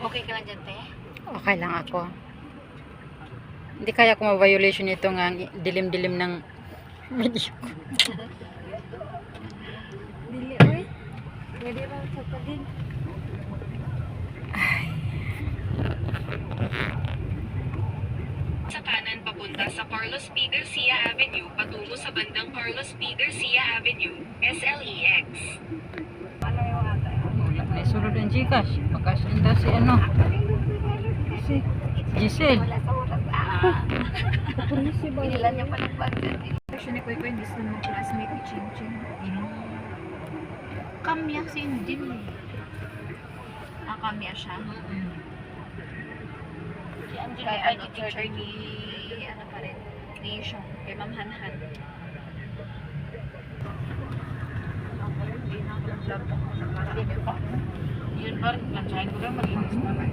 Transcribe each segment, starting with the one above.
Okay ka lang dyan, te? Okay lang ako. Hindi kaya ko ma-violation ito nga dilim-dilim ng video ko. Dili, oy. Pwede ba sa talim? Sa kanan papunta sa Carlos P. Garcia Avenue patungo sa bandang Carlos P. Garcia Avenue, SLEX. Ano yung ata? Wala na isulod ang Gcash. Pagkasinda si ano. Si Giselle. Wala sa oras. Pinilan niya pa ng budget eh. Actually, ko hindi sa mga classmate ni Chin Chin. Kamya si Indin eh. Kamya siya. Si Angel Kay ay ano, teacher teacher ni, ano pa rin, ni Sean, kay Ma'am Hanhan. Hindi na ako nag-laptop ko sa parang. Yun ba rin, planchahin ko lang mag-inis naman.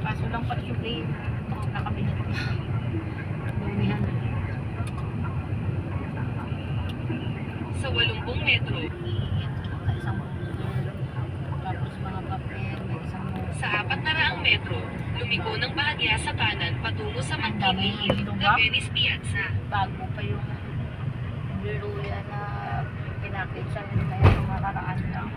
Kaso lang pati yung day, nakabili ko. Dumihan na. Sa 80 metro, Isang tapos mga papel, may isang sa 400 metro, lumiko ng bahagya sa kanan patungo sa dami Magkili Hill, yung na Venice Piazza. bago pa yung biruya na pinakit sa nila yung nakaraan lang.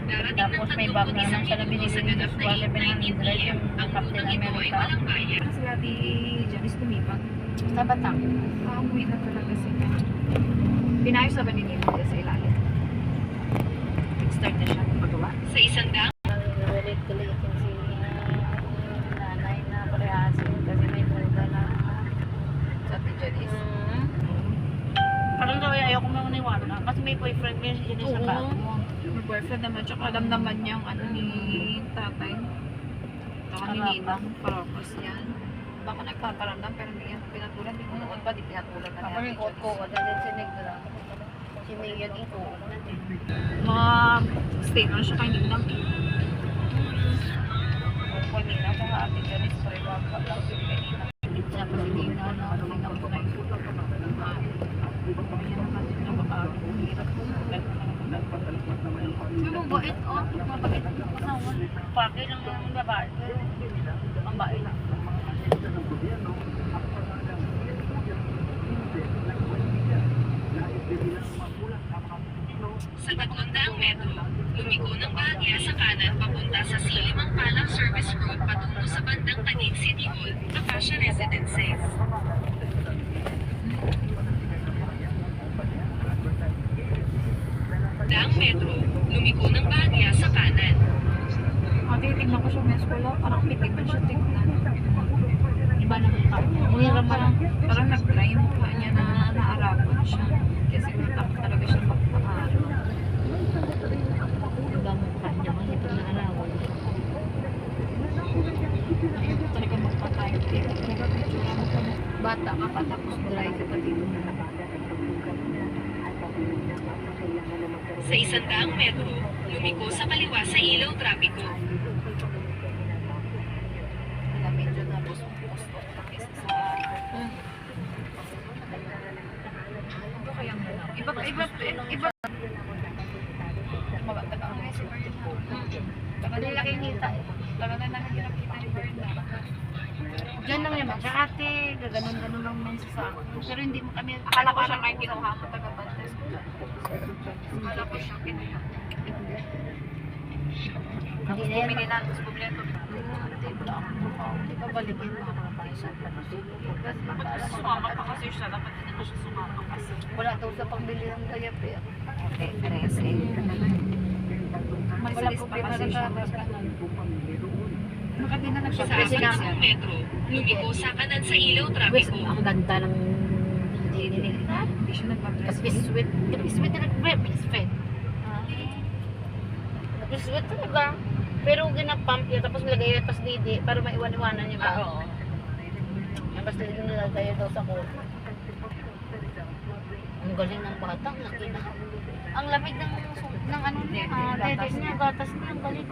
Darating ng Tapos may bag na naman siya na 30 minuto sa binili ganap ng na Joshua 8:19 PM. Ang Captain unang ito ay America. walang bayad. Sila di Janice lumipag. Sa Batang. Umuwi na talaga sila. Pinayos na ba ni Nino sa ilalim? Start na siya magawa. Sa 100 Relate ko lang si nanay na parehasin kasi may tulga na Sa Ate Janice. Parang daw ayaw ko maniwala kasi may boyfriend niya si Jenny sa bago. May boyfriend naman, tsaka alam naman niyang ano ni tatay. Tsaka ni Ninang, parokos yan. Baka nagpaparamdam pero hindi yan pinatulan. Hindi ko noon ba, di pinatulan na Ako rin ko dahil sa negla. Si Mayan ito. Mga stay na siya kay Ninang. Ako Ninang sa Ate Janice pareho ka lang si Ninang. Siya pa si Ninang na Ninang ko na ito. Ano bait oh, mabait ang asawa. Pagay lang ng babae. Ang bait. Sa 300 metro, lumiko ng bahagya sa kanan papunta sa Silimang Palang Service Road patungo sa bandang Taguig City Hall, Acacia Residences. Daang metro, lumiko ng bahagya sa kanan. Titignan ko siya may eskwela, parang pitig man siya tignan. Iba naman pa. Umiram pa lang. Parang nag-try yung mukha niya na naarapan siya. Kasi natakot talaga siya magpahalo. Iba mukha niya kasi pag naarawan. Ayaw ko talaga magpatay. Talaga picture mo pa mo. Bata ka pa tapos dry ka pa dito. Sa 100 metro, lumiko sa kaliwa sa ilaw trapiko. Na medyo na post-post na kasi sa... Ano kayang gano'n? Iba. Taga na si Berna. Taga na laki nita eh. Taga na namin kinakita ni Berna. Diyan lang naman siya ate. Gaganon-ganon lang man siya sa akin. Pero hindi mo kami... Akala ko siya may kinuha mo taga Bantes. Akala ko siya kinuha. Hindi na yan. Bumili na, tapos bumili na ito. Hindi pa balikin mo ako ng pangisa. Sumama pa kasi siya. Dapat hindi na siya sumama kasi. Wala daw sa pangbili ng kaya pa. Okay, pares eh. Wala problema na siya. siya. Baka di na Sa nagsipresi 40 metro, lumiko sa kanan sa ilaw trapiko. Ang ganda ng dinig na. Hindi siya nagpa-press. Kasi sweet. Sweet na nag-sweet. Sweet talaga. Pero ginapump niya tapos nilagay pas didi para maiwan-iwanan niya ba? Oo. Tapos nilagay daw sa kulo. Ang galing ng bata, ang laki na. Ang lamig ng ano niya, dede niya, gatas niya, ang galing.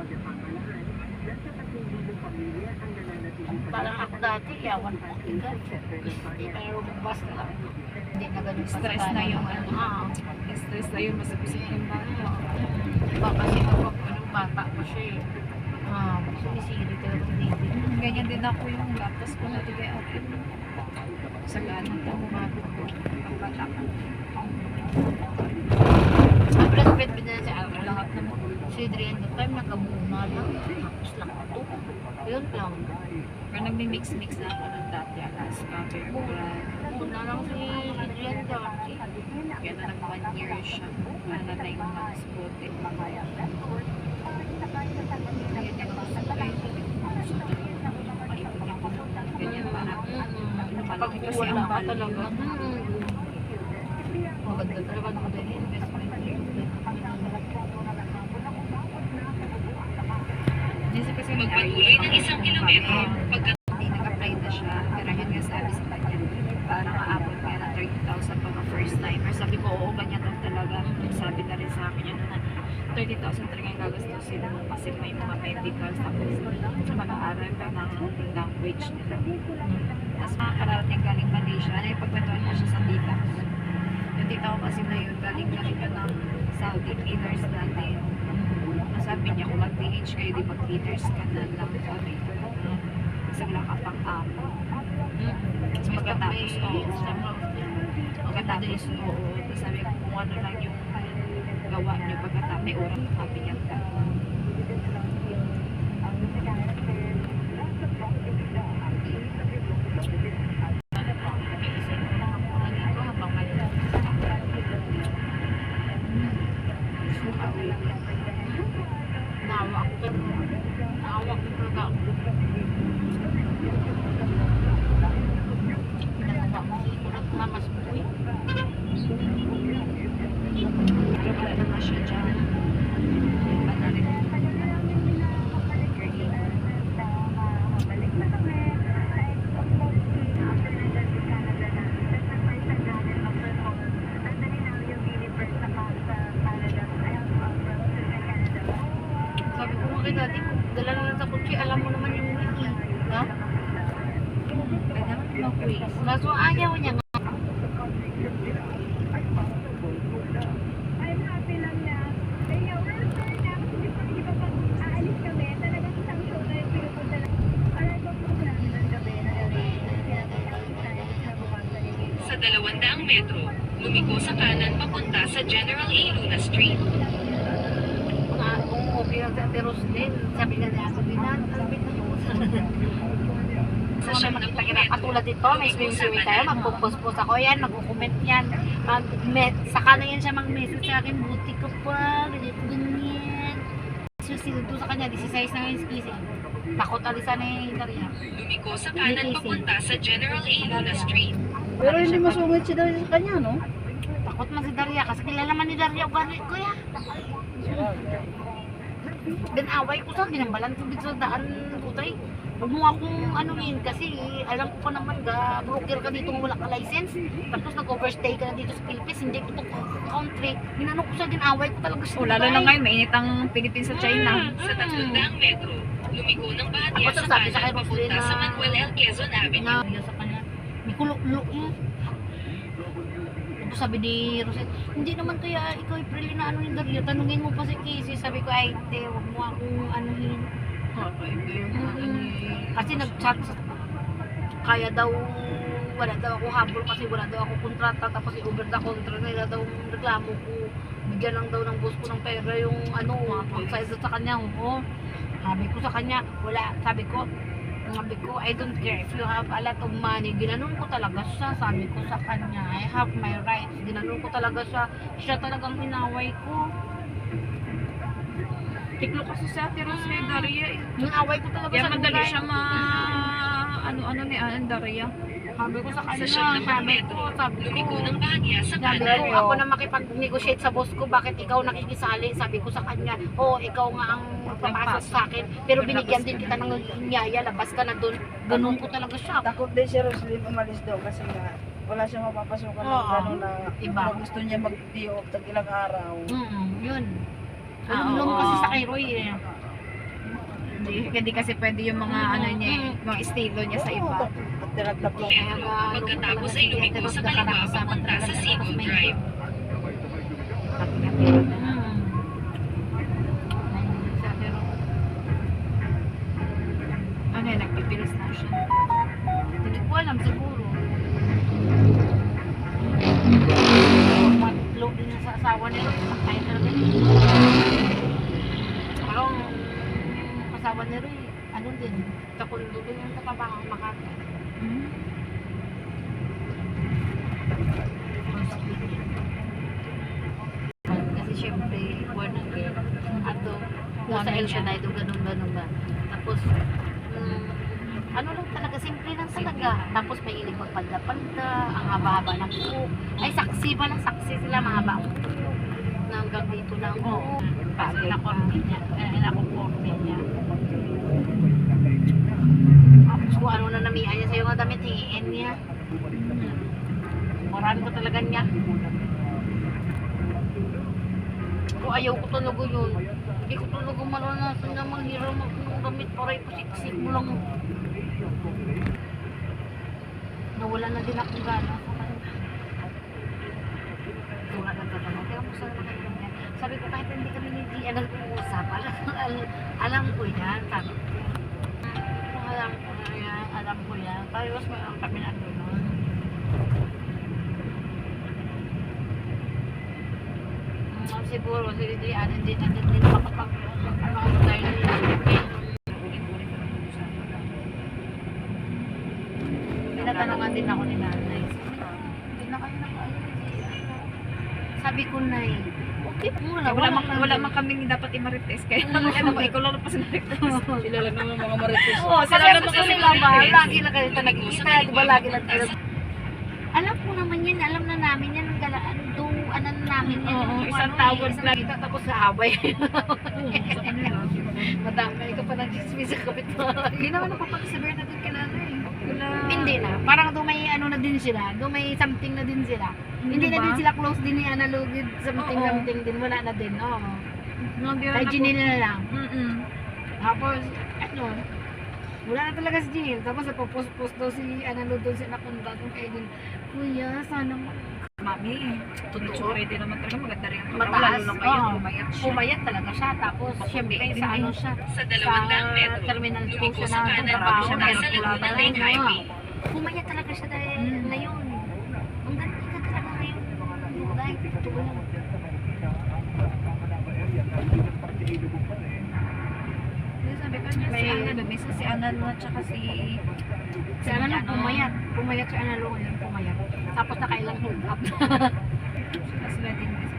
Parang ako dati, yawan ko tiga. Pero bas na lang. Hindi na ganun Stress na yung ano. Stress na yung masipsip yung bata. Iba kasi kapag anong bata pa siya eh. Sumisiri talaga si David. Ganyan din ako yung laptop ko na tigay ako. Sa gano'n ito, bumabit ko. Pagkata ko. Ang breastfeed din na sa lahat naman. Si Adrian the time nagkabuna lang. Tapos lang ito. Yun lang. Pero nagmi-mix-mix na ako ng dati. Alaska, Berbran. Muna lang si Adrian dati. Kaya na nag 1 year siya. Ano na tayo mga spote. Kaya din ako sa kayo. Ganyan parang malaki kasi ang Wala ka value. talaga. Maganda talaga ng dahil investment. Minsan kasi may Magpatuloy ng 1 kilometro. Pagka hindi nag-apply na siya. Pero yun nga sabi sa kanya, parang aabot kaya ng 30,000 pag first timer. Sabi ko, oo, ganyan daw talaga. Sabi na rin sa akin yun na 30,000 talaga yung gagastusin mo kasi may mga medicals tapos mag-aaral ka ng language nila. Tapos makakarating galing Malaysia. Ano yung pagkatuan na siya sa tita. Yung tita ko kasi na yun, galing yun ng Saudi cleaners natin. Sabi niya, kung mag-PH kayo, di mag-leaders ka na lang. Sabi ko, kasi wala ka pang amo. Tapos pagkatapos, pagkatapos, oo. Tapos sabi ko, kung ano lang yung gawa niyo pagkatapos, may oras mabigyan ka. Nawa ko. Nawa ko talaga ako. Pinagawa ko si Kulat Mamas Boy. Pero wala na nga siya dyan. Iba na rin. Sabi ko nga kay dati, dala na lang sa kutsi, alam mo naman yung wiki. Ha? Ay, dapat mag-quiz. Kaso ayaw niya nga. sa 200 metro, lumiko sa kanan papunta sa General A. Luna Street. Kung okay lang sa Ate Roslyn, sabi nga niya, sabi na, sabi na Sa 70 metro, katulad dito, may swim-swimming tayo, magpupost-post ako yan, magkukomment yan. Saka na yan siya mag-message sa akin, buti ka pa, ganito, ganyan. Susunod sa kanya, 16 na ngayon skisi. Takot alisan na yung Daria. lumiko sa kanan papunta sa General A. Luna Street. Pero hindi masungit siya daw sa kanya, no? Takot man si Daria, kasi kilala man ni Daria ugali ko ya. Then away ko sa ginambalan ko dito sa daan putay. Huwag mo akong anuhin kasi alam ko pa naman broker ka dito wala ka license. Tapos nag-overstay ka na dito sa Philippines, hindi ko to country. Minano ko sa ginaway ko talaga sa Lalo na ngayon, mainit ang Philippines sa China. Sa 300 metro, lumiko ng bahagya Ako sa sabi sa kay kanan Roslyn papunta sa na- Manuel L. Quezon Avenue. na sa kanya. May kulo-kulo eh. Tapos sabi ni Rosel, hindi naman kaya ikaw April na ano yung Daria, tanungin mo pa si Casey. Sabi ko, ay te, huwag mo akong anuhin. Kasi nag-chat sa kaya daw wala daw ako habol kasi wala daw ako kontrata tapos i-over the contract nila daw reklamo ko bigyan lang daw ng boss ko ng pera yung ano pag-size sa kanya oo sabi ko sa kanya wala sabi ko I don't care if you have a lot of money ginanon ko talaga siya sabi ko sa kanya I have my rights ginanon ko talaga siya talagang inaway ko Tiklo kasi sa Ate Rose kay Daria eh. inaway ko talaga Kaya sa madali lugar. siya ano ni Daria. sabi ko sa kanya Sa 70 sabi metro, ko lumiko ng bahagya sa Sabi kanan. ko, ako na makipag-negotiate sa boss ko, bakit ikaw nakikisali? Sabi ko sa kanya, ikaw nga ang papasok sa akin. Pero binigyan din kita ng nyaya, labas ka na doon. Ganun ko talaga siya. Takot din si Roslyn umalis daw kasi nga wala siyang mapapasukan ng Oo. gano'n na Iba. na gusto niya mag-day off tag ilang araw. Yun. Ah, Alam oo. kasi sa kay Roy eh. Hindi kasi pwede yung mga ano niya, mga estilo niya sa iba. At tinagtapos. Kaya Metro, nga, pagkatapos ay ano, lumiko pero sa nagkakaroon kaliwa sa papunta sa tapos Seagull may- Drive. Sabi asawa ni Roy, kaya talaga yun. Pero ang asawa ni Roy, ano din, kakundo din yung katabang Makati. Kasi syempre, born again. Ato, nasa El Shaddai, ganun ba. Tapos, ano lang talaga, simple lang talaga. Tapos may ilig magpalda-palda, ang haba-haba ng buhok. Ay, saksi pa lang, saksi sila, mahaba ang buhok. Na hanggang dito lang buhok. Kasi nakorne niya, nakukorne niya. Tapos kung ano na namihan niya sa'yo nga damit, hingiin niya. Marami ko talaga niya. Kung ayaw ko talaga yun, hindi ko talaga maranasan na manghiram ng damit para ipasiksik mo lang. Nawala na din akong gana sa kanya. Wala na tatanong. Kaya mo saan naman yan. Sabi ko kahit hindi kami ni Gia nag-uusap, alam ko yan. Sabi ko, alam ko yan. Tapos may ang kami na doon. Siguro, hindi makapag ano tayo tinatanungan din ako ni nanay. Hindi na kayo sabi ko na okay po na. Wala man kaming dapat i-marites. Kaya ano mo, ikaw lang pa sa marites. Sila lang naman mga marites. Oo, Sila lang kasi ba? Lagi na kayo nagkikita. Di ba lagi na tayo? Alam ko naman yan. Alam na namin yan. Ano namin yan. Oo, isang tawag na kita tapos sa abay. Madami ka pa nag-dismiss sa kapitbahay. Hindi naman napapagsabihin natin kailangan eh. Hindi na. Parang doon may ano na din sila. Doon may something na din sila. Hindi na din sila close din ni analogid. Something din. Wala na din. Kay Janelle na lang. Tapos, ano, wala na talaga si Janelle. Tapos napopost daw si Analog doon sa napunta doon kay Janelle. Kuya, sana Mami, totoo. Pwede naman talaga maganda rin ang mataas. lalo lang ngayon, pumayat siya. Pumayat talaga siya. Tapos, syempre, sa ano siya. Sa 200 metro, Terminal 2 lumiko siya sa na kanan trabaho. papunta sa Laguna Lane Highway. Pumayat talaga siya dahil ngayon. Ang ganda talaga ngayon. Dahil totoo lang. Sabi ko niya, si Ana, minsan si Ana at saka si Ano, pumayat. Pumayat si Analo ngayon, pumayat. Tapos nakailang hold up. sila din kasi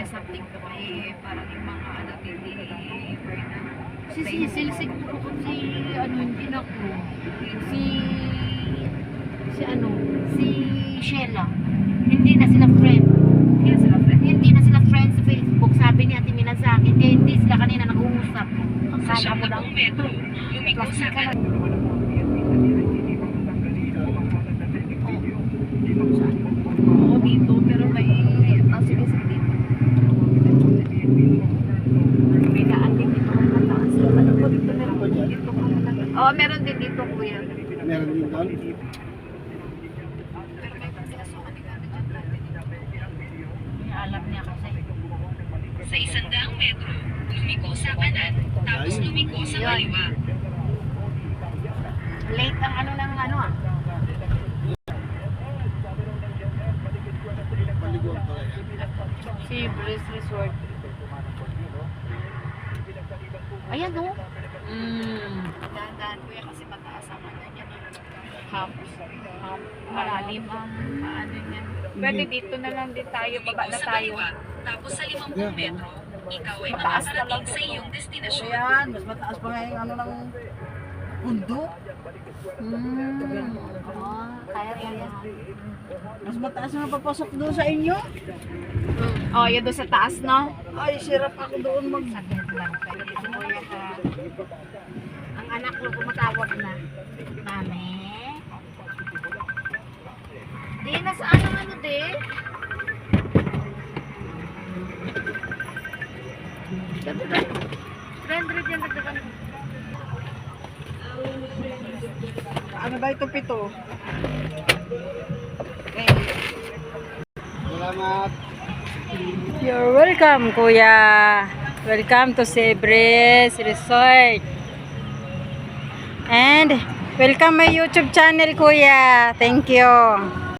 something to may parang yung mga ano din ni Berna. Si Cecil siguro kung si ano hindi na ko. Si Sheila. Hindi na sila friend. Hindi na sila friends sa Facebook. Sabi ni Ate Mina sa akin, kaya hindi sila kanina nag-uusap. Sa Kala mo lang. 10 metro, lumiko sa kanan. Oo, dito, pero may sige dito. May daan din dito ang mataas. Ano po dito meron po dito? Oo, meron din dito, kuya. Meron din doon. Pero may pagkasukan ni Gana dyan dati. Alam niya kasi. Sa 100 metro, lumiko sa kanan, tapos lumiko sa kaliwa. Late ang ano ng ano ah. Paliguan pala yan. Si Bliss Resort. Ayan o. Dahan-dahan, kuya, kasi mataas ang ano niya. Malalim ang ano niya. Pwede dito na lang din tayo, baba Lumiko na sa tayo. kaliwa, tapos sa 50 metro, ikaw ay Mataas makakarating talaga. sa iyong destinasyon. Yan, mas mataas pa nga yung ano ng bundok. Kaya. Mas mataas na papasok doon sa inyo. Oh, yun doon sa taas, no? Ay, sirap ako doon Saglit lang. Ano ko yan ang anak ko pumatawag na. Mami? Di, nasaan ang ano, di? Friend yan, nagdagan. Ano ba ito, pito? Salamat. You're welcome, Kuya. Welcome to Sebres Resort. And welcome my YouTube channel, Kuya. Thank you.